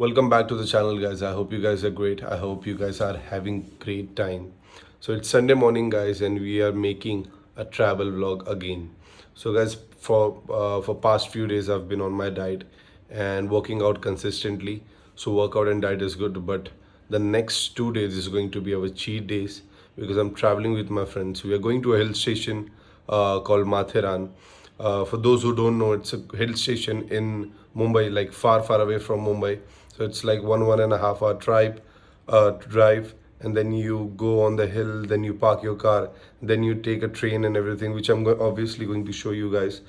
Welcome back to the channel, guys. I hope you guys are great. I hope you guys are having great time. So it's Sunday morning, guys, and we are making a travel vlog again. So, guys, for past few days, I've been on my diet and working out consistently. So workout and diet is good, but the next 2 days is going to be our cheat days because I'm traveling with my friends. We are going to a hill station called Matheran. For those who don't know, it's a hill station in Mumbai, like far away from Mumbai. So it's like 1.5 hour drive, and then you go on the hill, then you park your car, then you take a train and everything, which I'm obviously going to show you guys.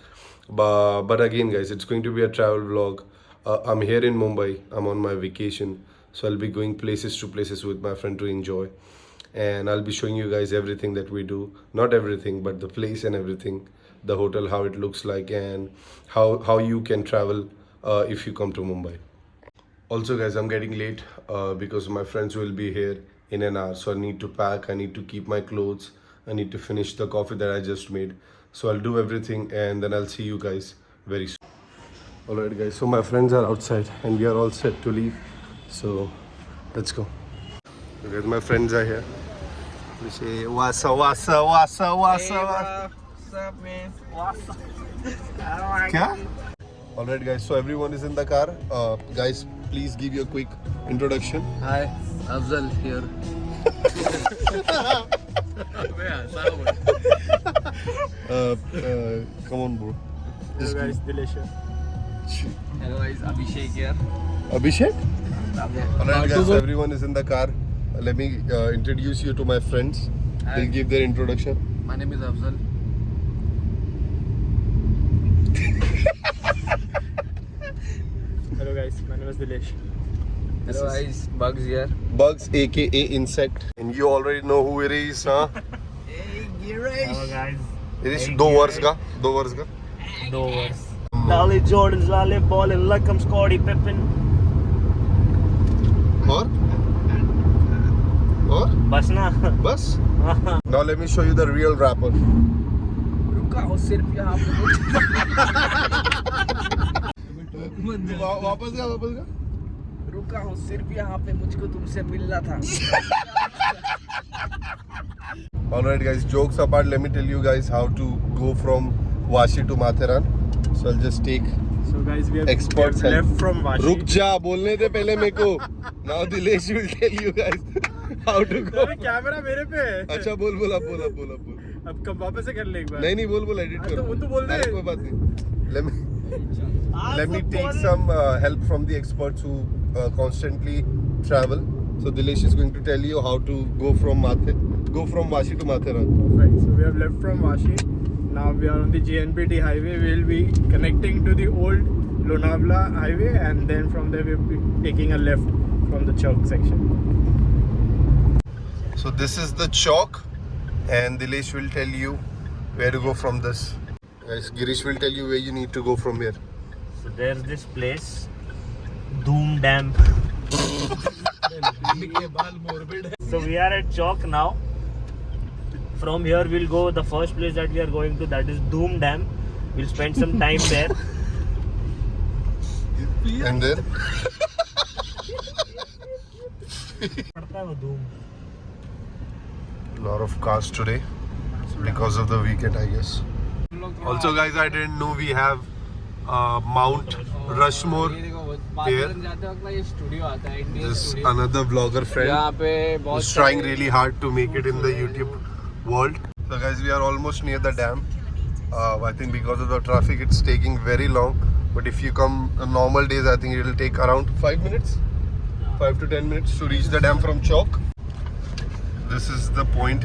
But again, guys, it's going to be a travel vlog. I'm here in Mumbai. I'm on my vacation, so I'll be going places to places with my friend to enjoy, and I'll be showing you guys everything that we do. Not everything, but the place and everything, the hotel, how it looks like, and how you can travel if you come to Mumbai. Also, guys, I'm getting late because my friends will be here in an hour. So I need to pack, I need to keep my clothes, I need to finish the coffee that I just made. So I'll do everything and then I'll see you guys very soon. Alright, guys, so my friends are outside and we are all set to leave. So let's go. So guys, my friends are here. We say, wasa, wasa, wasa, wasa, wasa. What's up, man? What's up? Kya? Alright, guys, so everyone is in the car. Guys, please give your quick introduction. Hi, Afzal here. Come on, bro. Hello guys, Dilesh here. Hello guys, Abhishek here. Abhishek? Alright, guys, everyone is in the car. Let me introduce you to my friends. Hi. They'll give their introduction. My name is Afzal. Hello guys, my name is Dilesh. Hello guys, Bugs here. Bugs, aka Insect. And you already know who it is, huh? Hey, Hello guys. It is 2 वर्ष का. 2 वर्ष का. Doors. Lally Jordans, Lally Ballin, Luckham, Scotty Pippen. और? बस ना. बस? Now let me show you the real rapper. रुका हो सिर्फ यहाँ पे वापस का. रुका हो सिर्फ यहाँ पे मुझको तुमसे मिलना था. Alright, guys, jokes apart, let me tell you guys how to go from Vashi to Matheran. So I'll just take So guys, we have experts help. left from Vashi. रुक जा, बोलने दे पहले मेरे को. Now Dilesh will tell you guys how to go. अरे camera मेरे पे है. अच्छा बोल अब. अब कब वापस से कर ले एक बार. नहीं बोल एडिट हाँ, कर. तो बोल दे. अरे कोई बात नहीं. Let me take some help from the experts who constantly travel. So Dilesh is going to tell you how to go from Vashi to Matheran. Perfect. So we have left from Vashi. Now we are on the JNPT highway. We will be connecting to the old Lonavala highway, and then from there we will be taking a left from the Chowk section. So this is the chalk, and Dilesh will tell you where to go from this. Guys, Girish will tell you where you need to go from here. So there's this place, Doom Dam. So we are at Chowk now. From here we'll go, the first place that we are going to, that is Doom Dam. We'll spend some time there. And then a lot of cars today because of the weekend, I guess. Also, guys, I didn't know we have Mount Rushmore here. This another vlogger friend who's trying really hard to make it in the YouTube world. So guys, we are almost near the dam. I think because of the traffic it's taking very long, but if you come on normal days, I think it will take around 5 minutes, 5 to 10 minutes to reach the dam from Chowk. This is the point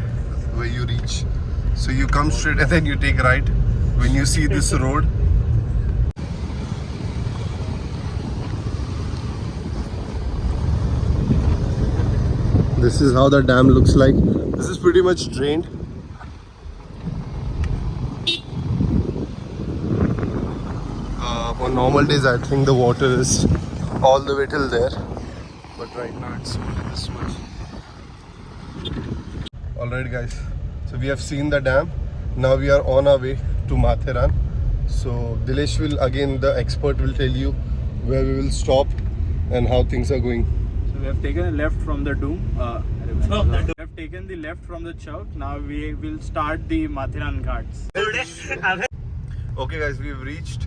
where you reach. So you come straight and then you take right when you see this road. This is how the dam looks like. This is pretty much drained. On normal days, I think the water is all the way till there. But right now, it's only this much. Alright, guys. So we have seen the dam. Now we are on our way to Matheran. So Dilesh will, again, the expert will tell you where we will stop and how things are going. So we have taken a left from the Doom. We have taken the left from the Chowk. Now we will start the Mathiran Ghats. Okay guys, we've reached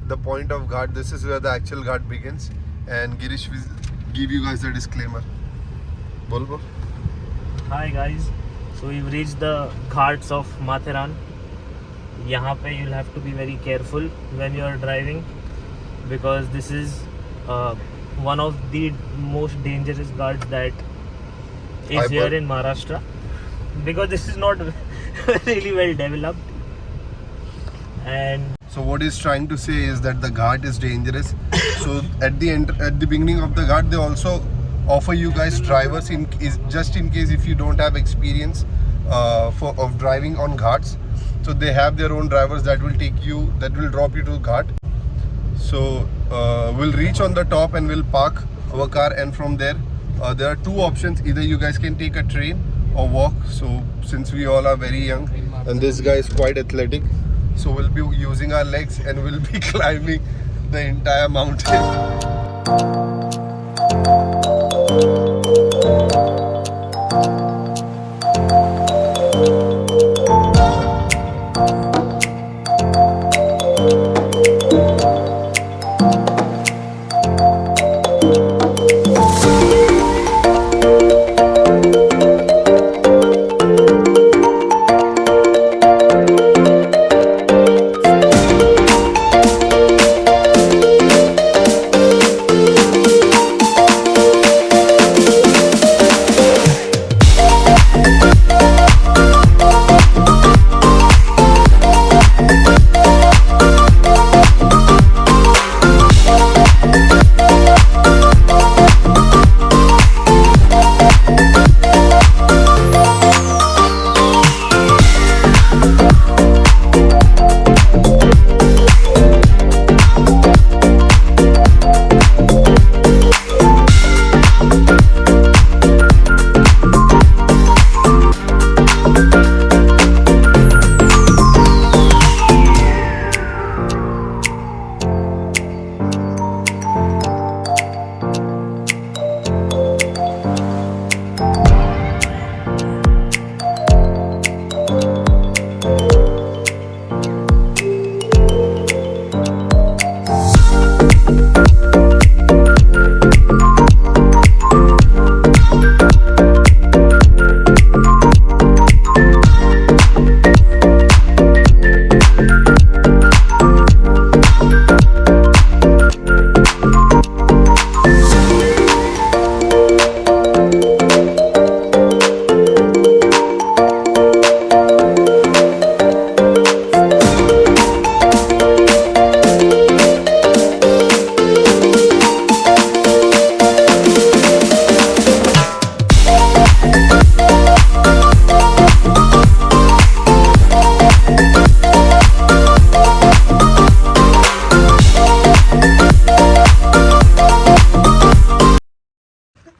the point of Ghat. This is where the actual Ghat begins, and Girish will give you guys the disclaimer. Bol bol. Hi guys, so we've reached the ghats of Mathiran. यहाँ पे you'll have to be very careful when you're driving because this is one of the most dangerous ghats that is here in Maharashtra because this is not really well developed. And So what he's trying to say is that the Ghat is dangerous. So at the beginning of the Ghat, they also offer you guys drivers just in case if you don't have experience of driving on Ghats. So they have their own drivers that will drop you to Ghat. So we'll reach on the top and we'll park our car, and from there there are two options. Either you guys can take a train or walk. So since we all are very young and this guy is quite athletic, so we'll be using our legs and we'll be climbing the entire mountain.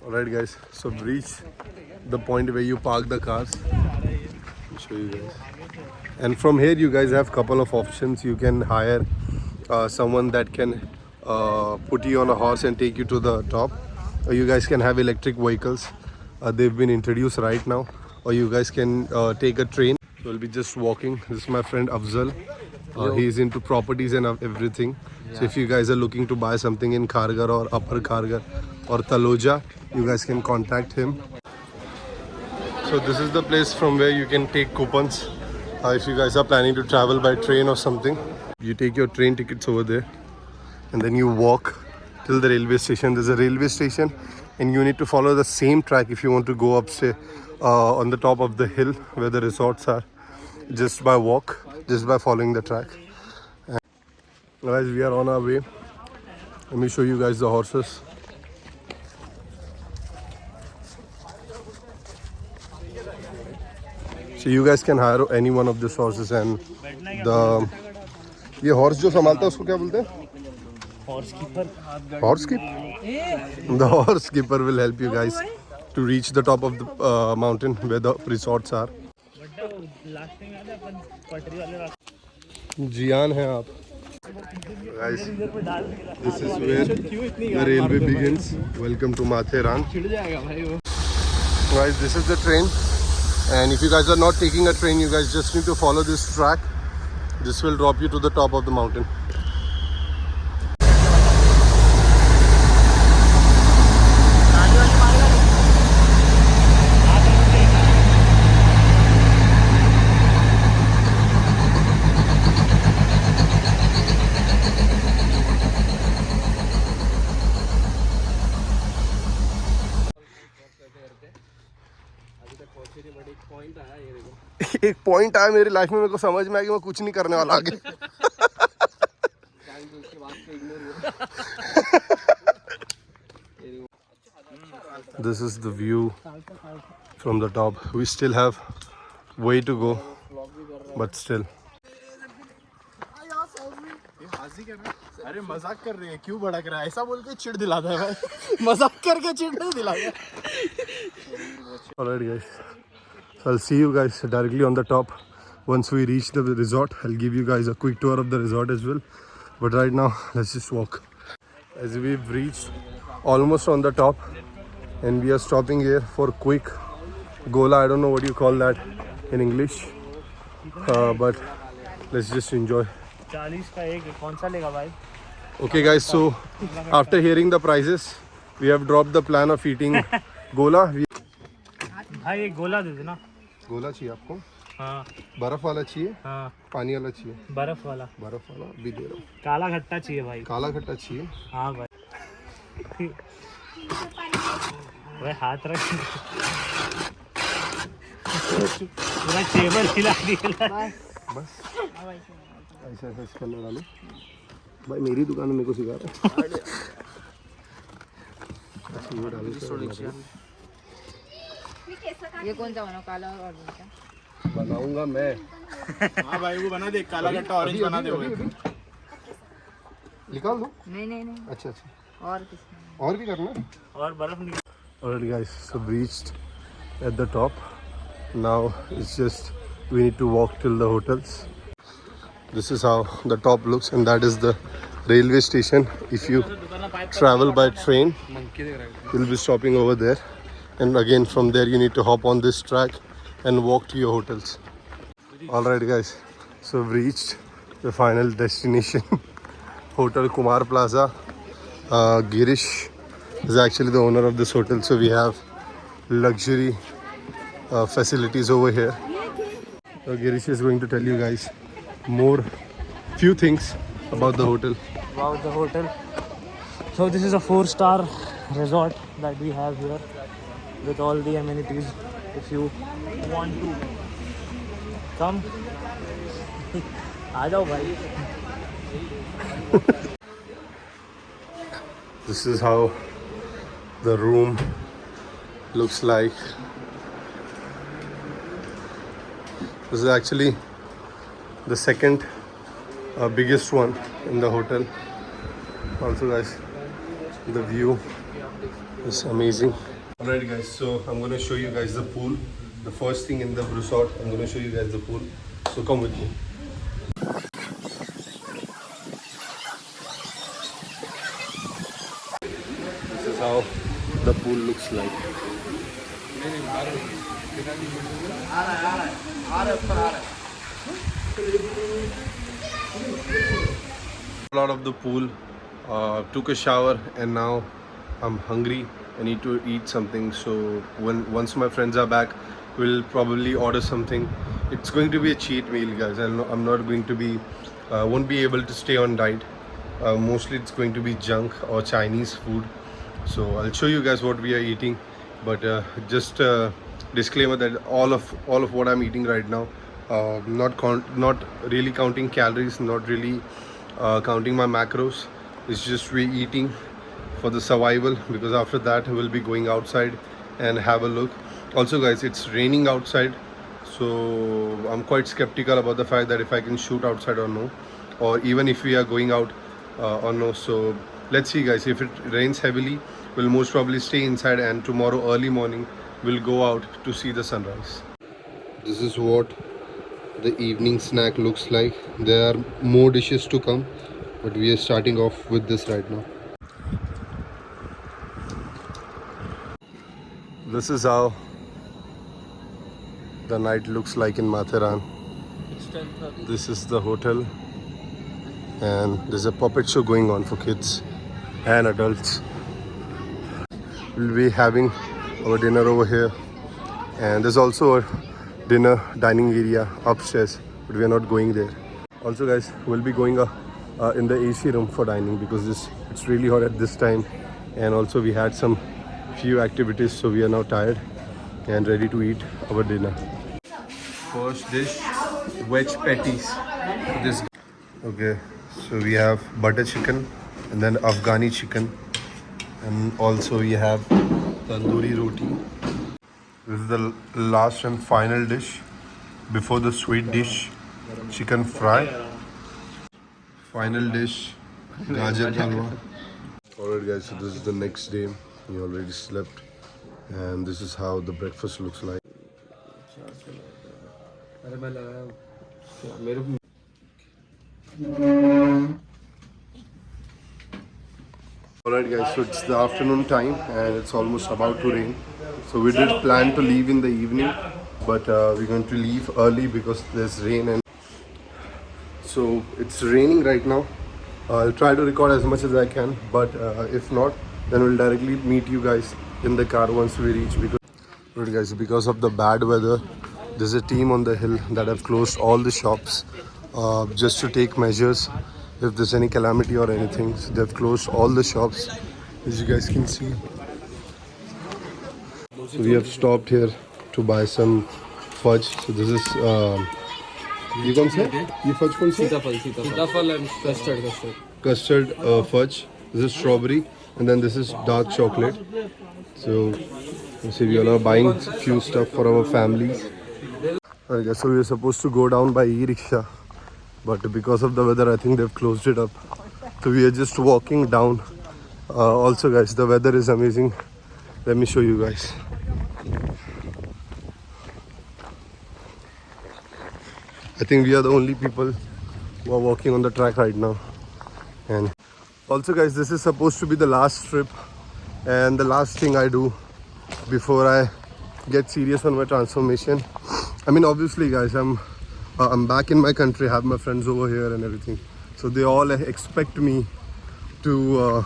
Alright guys, so we've reached the point where you park the cars. I'll show you guys. And from here you guys have couple of options. You can hire someone that can put you on a horse and take you to the top. Or you guys can have electric vehicles. They've been introduced right now. Or you guys can take a train. So we'll be just walking. This is my friend Afzal. He's into properties and everything. So if you guys are looking to buy something in Kharghar or Upper Kharghar or Taloja, you guys can contact him. So this is the place from where you can take coupons if you guys are planning to travel by train or something. You take your train tickets over there and then you walk till the railway station. There's a railway station and you need to follow the same track if you want to go up, say, on the top of the hill where the resorts are, just by walk, just by following the track. And guys, we are on our way. Let me show you guys the horses. So you guys can hire any one of these horses, and ये horse जो संभालता है उसको क्या बोलते हैं? horse keeper. Horse keeper? The horse keeper will help you guys to reach the top of the mountain where the resorts are. जियान है आप. Guys, this is where the railway begins. Welcome to Matheran. Guys, this is the train, and if you guys are not taking a train, you guys just need to follow this track. This will drop you to the top of the mountain. एक point आया मेरी life में, मेरे को समझ में आया कि मैं कुछ नहीं करने वाला आगे. This is the view from the top. We still have way to go, but still. अरे मजाक कर रही है, क्यों भड़क रहा है? ऐसा बोल के चिढ़ दिलाता है भाई. मजाक करके चिढ़ नहीं दिलाता. Alright guys, so I'll see you guys directly on the top. Once we reach the resort, I'll give you guys a quick tour of the resort as well. But right now, let's just walk. As we've reached almost on the top, and we are stopping here for quick gola. I don't know what you call that in English, but let's just enjoy. 40 का एक कौन सा लेगा भाई? Okay guys, so after hearing the prices, we have dropped the plan of eating gola. भाई एक गोला दे देना. गोला चाहिए आपको? हाँ बर्फ वाला चाहिए? हाँ पानी वाला चाहिए? बर्फ वाला. बर्फ वाला भी दे रहा हूँ. काला खट्टा चाहिए भाई. काला खट्टा चाहिए? हाँ भाई. भाई हाथ रख. पूरा टेबल हिला दिया. बस ऐसा ऐसा इसके अंदर डालो. भाई मेरी दुकान में मेरे को सिखा रहा है. अच्छा, ये डालो. ये कौन सा बनाओ, काला और ऑरेंज का? बनाऊंगा मैं. हाँ भाई वो बना दे, काला खट्टा ऑरेंज बना दे. निकाल दो. नहीं अच्छा अच्छा, और किसमें? और भी करना है. और बर्फ नहीं. Alright guys, so we reached at the top. Now it's just we need to walk till the hotels. This is how the top looks, and that is the railway station. If you travel by train, you'll be stopping over there, and again from there you need to hop on this track and walk to your hotels. Alright guys, so we've reached the final destination. Hotel Kumar Plaza. Girish is actually the owner of this hotel, so we have luxury facilities over here. So Girish is going to tell you guys few things about the hotel. About the hotel. So this is a 4-star resort that we have here with all the amenities. If you want to come, आ जाओ भाई. This is how the room looks like. This is actually the second biggest one in the hotel. Also guys, the view is amazing. Alright guys, so I'm going to show you guys the pool. The first thing in the resort, I'm going to show you guys the pool. So come with me. This is how the pool looks like. Out of the pool, took a shower, and now I'm hungry. I need to eat something. So once my friends are back, we'll probably order something. It's going to be a cheat meal, guys. I'm not going to be, won't be able to stay on diet. Mostly it's going to be junk or Chinese food. So I'll show you guys what we are eating. But just disclaimer that all of what I'm eating right now, not really counting calories, not really counting my macros. It's just we eating for the survival, because after that we'll be going outside and have a look. Also guys, it's raining outside, so I'm quite skeptical about the fact that if I can shoot outside or no, or even if we are going out or no. So let's see guys, if it rains heavily, we'll most probably stay inside, and tomorrow early morning we'll go out to see the sunrise. This is what the evening snack looks like. There are more dishes to come. but we are starting off with this right now. This is how the night looks like in Matheran. This is the hotel, and there's a puppet show going on for kids and adults. We'll be having our dinner over here, and there's also a dining area upstairs, but we are not going there. Also guys, we'll be going in the AC room for dining because it's really hot at this time, and also we had some few activities, so we are now tired and ready to eat our dinner. First dish, veg patties. This okay, so we have butter chicken and then Afghani chicken, and also we have tandoori roti. This is the last and final dish before the sweet dish, chicken fry. Final dish, gajar halwa. Alright guys, so this is the next day. We already slept, and this is how the breakfast looks like. Alright guys, so it's the afternoon time and it's almost about to rain. So we did plan to leave in the evening, but we're going to leave early because there's rain, and so it's raining right now. I'll try to record as much as I can, but if not, then we'll directly meet you guys in the car once we reach. Alright guys, because of the bad weather, there's a team on the hill that have closed all the shops just to take measures if there's any calamity or anything. So they've closed all the shops, as you guys can see. So we have stopped here to buy some fudge. So this is ये कौन सा है? ये fudge कौन सा है? सीताफल and custard. Custard fudge. This is strawberry, and then this is dark chocolate. So you see, we all are buying few stuff for our families. Alright guys, so we were supposed to go down by e-rickshaw, but because of the weather, I think they've closed it up. So we are just walking down. Also guys, the weather is amazing. Let me show you guys. I think we are the only people who are walking on the track right now. And also guys, this is supposed to be the last trip and the last thing I do before I get serious on my transformation. I mean, obviously guys, I'm back in my country, I have my friends over here and everything, so they all expect me to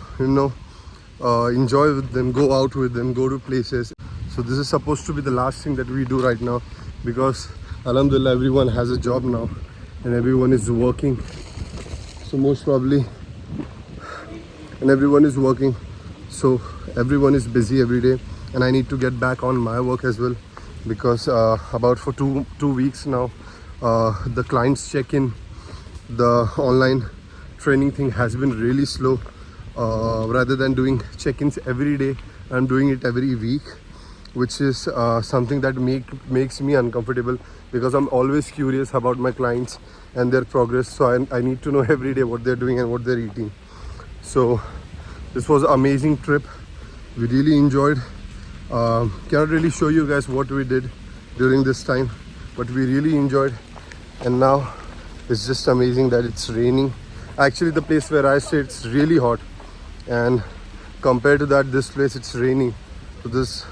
enjoy with them, go out with them, go to places. So this is supposed to be the last thing that we do right now, because alhamdulillah everyone has a job now and everyone is working. So most probably, and everyone is working, so everyone is busy every day, and I need to get back on my work as well, because about for two weeks now, the clients check-in, the online training thing has been really slow. Rather than doing check-ins every day, I'm doing it every week, which is something that makes me uncomfortable, because I'm always curious about my clients and their progress. So I need to know every day what they're doing and what they're eating. So this was an amazing trip. We really enjoyed. Cannot really show you guys what we did during this time, but we really enjoyed. And now it's just amazing that it's raining. Actually, the place where I stay, it's really hot, and compared to that, this place, it's raining. So this is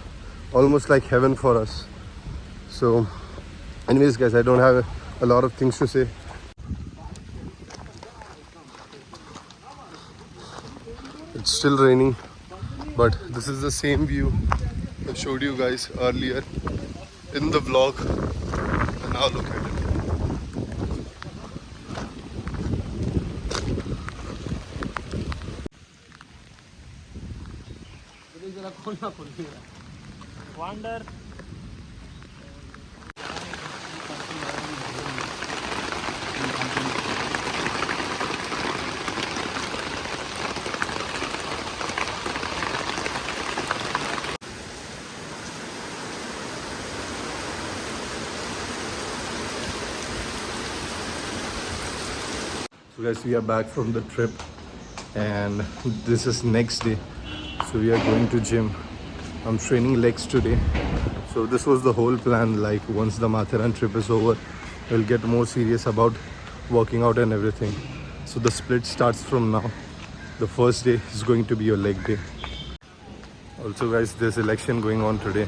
almost like heaven for us. So anyways guys, I don't have a lot of things to say. It's still raining, but this is the same view I showed you guys earlier in the vlog, and now look at it. Wander. So guys, we are back from the trip, and this is next day. So we are going to gym. I'm training legs today. So this was the whole plan. Like once the Matheran trip is over, we'll get more serious about working out and everything. So the split starts from now. The first day is going to be your leg day. Also guys, there's election going on today.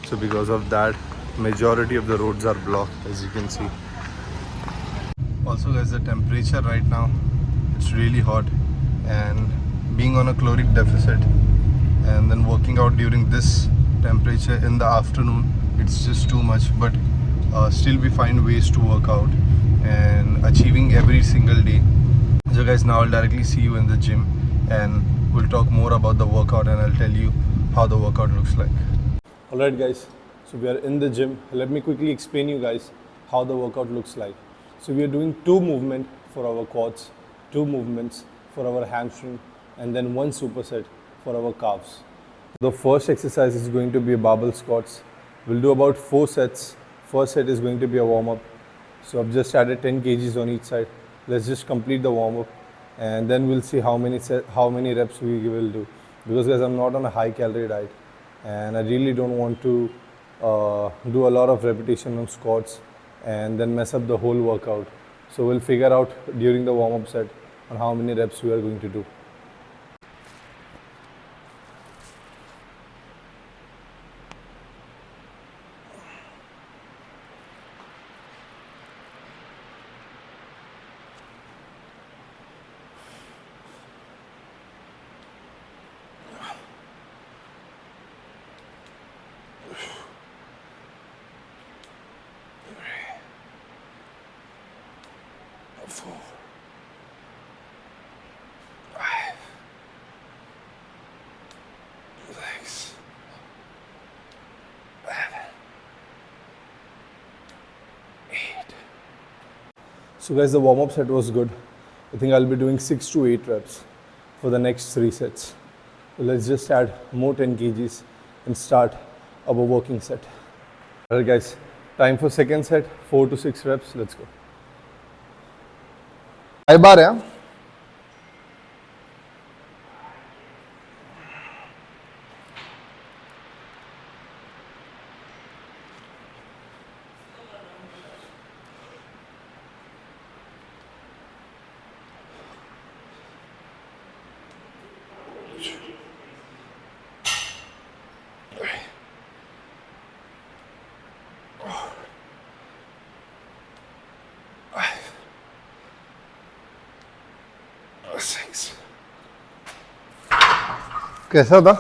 So because of that, majority of the roads are blocked, as you can see. Also guys, the temperature right now, it's really hot, and being on a caloric deficit and then working out during this temperature in the afternoon, it's just too much. But still we find ways to work out and achieving every single day. So guys, now I'll directly see you in the gym and we'll talk more about the workout and I'll tell you how the workout looks like. Alright guys, so we are in the gym. Let me quickly explain you guys how the workout looks like. So we are doing 2 movements for our quads, 2 movements for our hamstring, and then 1 superset for our calves. The first exercise is going to be a barbell squats. We'll do about 4 sets. First set is going to be a warm-up. So I've just added 10 kgs on each side. Let's just complete the warm-up and then we'll see how many reps we will do. Because guys, I'm not on a high calorie diet and I really don't want to do a lot of repetition on squats and then mess up the whole workout. So we'll figure out during the warm-up set on how many reps we are going to do. So guys, the warm-up set was good. I think I'll be doing 6 to 8 reps for the next 3 sets. So let's just add more 10 kgs and start our working set. Alright guys, time for second set, 4 to 6 reps. Let's go. I bar, yeah? कैसा था?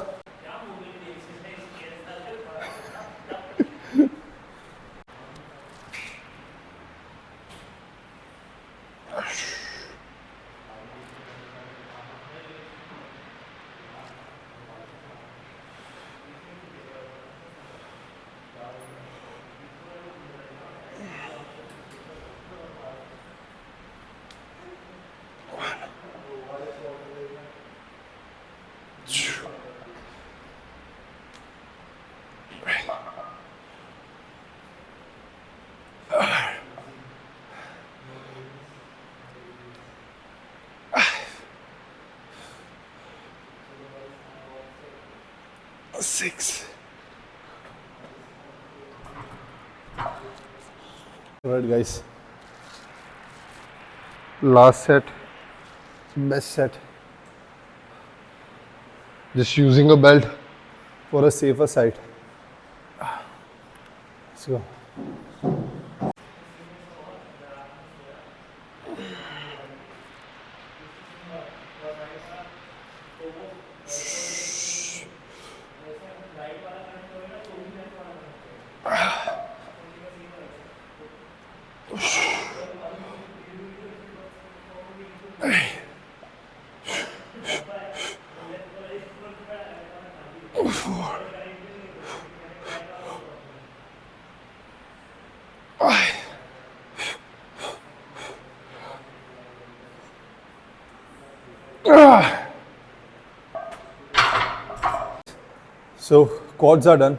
Six. Alright guys, last set, best set. Just using a belt for a safer side. Let's go. So quads are done.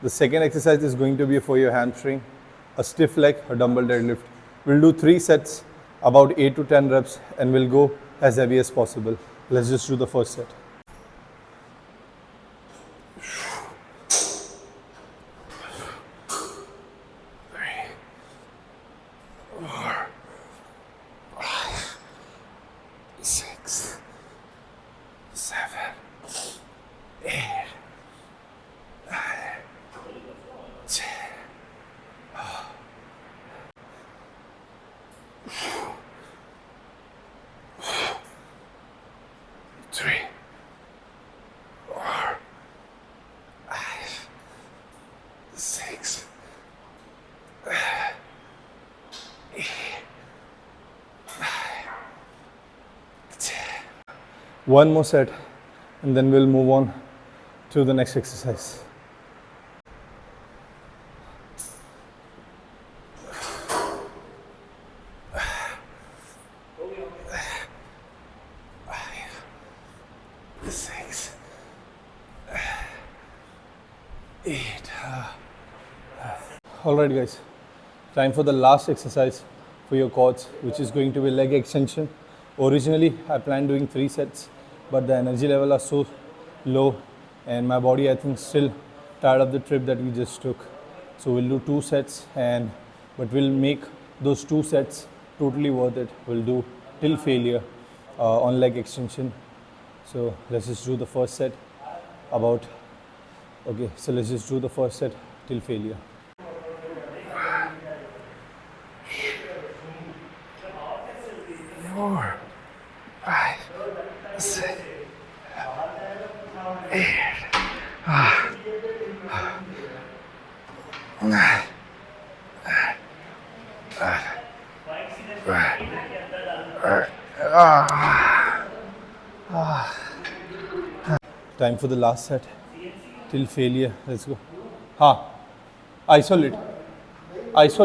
The second exercise is going to be for your hamstring, a stiff leg, a dumbbell deadlift. We'll do 3 sets, about 8 to 10 reps, and we'll go as heavy as possible. Let's just do the first set. one more set, and then we'll move on to the next exercise. Six, 8. Alright guys, time for the last exercise for your quads, which is going to be leg extension. Originally I planned doing 3 sets, but the energy level are so low and my body I think still tired of the trip that we just took. So we'll do 2 sets, but we'll make those 2 sets totally worth it. We'll do till failure on leg extension. So let's just do the first set let's just do the first set till failure. Four, 5, 6, 8, 9, Time for the last set till failure. Let's go. Isolate. Let's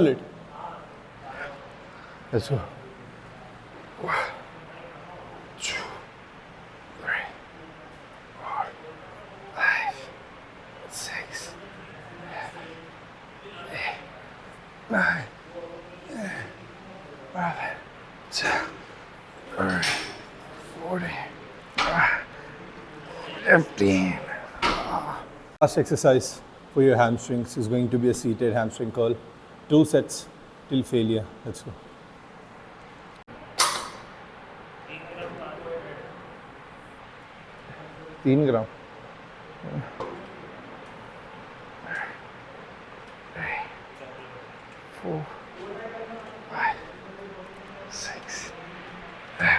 go. 1, 2, 3, 4, 5, 6, 7, 8, 9, 10, 11, 12, 14, 15. Last exercise for your hamstrings is going to be a seated hamstring curl. 2 sets till failure. Let's go. $3 grams. 4, 5, 6, 7,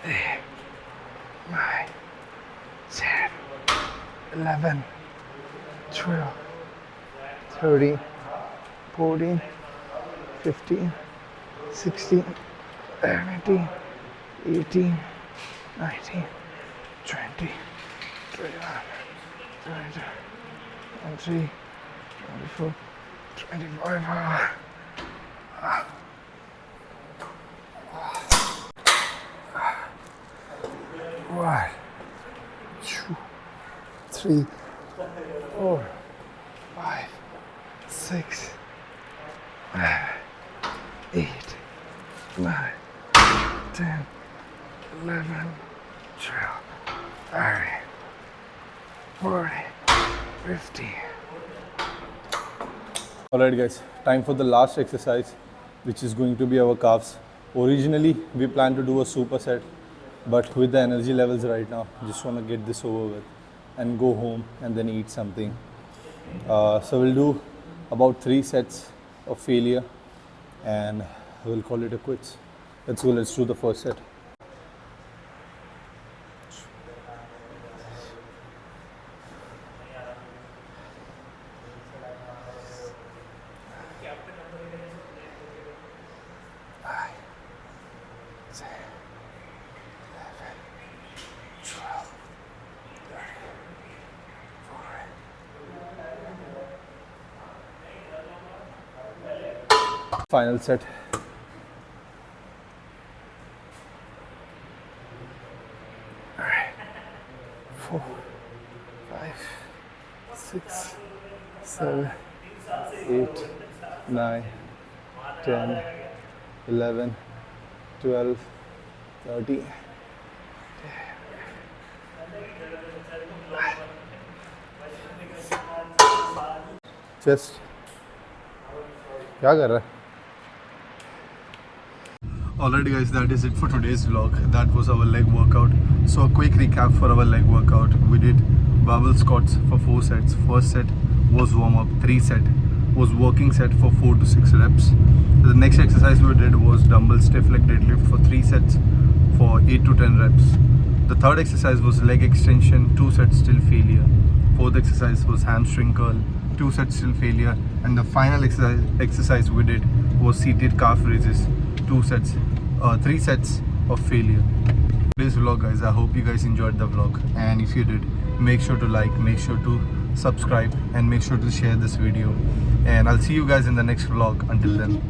8, 9, 10, 11, 12, 13, 14, 15, 16, 17, 18, 19, 20, 21, 22, 23, 24, 25. 1, 2, 3, 4, 5, 6, 7, 8, 9, 10, 11, 12, 13, 14, 15. Alright guys, time for the last exercise, which is going to be our calves. Originally we planned to do a superset, but with the energy levels right now, just want to get this over with and go home and then eat something. So we'll do about 3 sets of failure and we'll call it a quits. Let's go, let's do the first set. Final set. Alright. 4, 5, 6, 7, 8, 9, 10, 11, 12, 13. Chest. क्या कर रहा है? Alright guys, that is it for today's vlog. That was our leg workout. So a quick recap for our leg workout. We did barbell squats for 4 sets. First set was warm up. 3 set was working set for 4 to 6 reps. The next exercise we did was dumbbell stiff leg deadlift for 3 sets for 8 to 10 reps. The third exercise was leg extension, 2 sets till failure. Fourth exercise was hamstring curl, 2 sets till failure. And the final exercise we did was seated calf raises, 3 sets of failure. today's vlog, guys. I hope you guys enjoyed the vlog, and if you did, make sure to like, make sure to subscribe, and make sure to share this video. And I'll see you guys in the next vlog. Until then,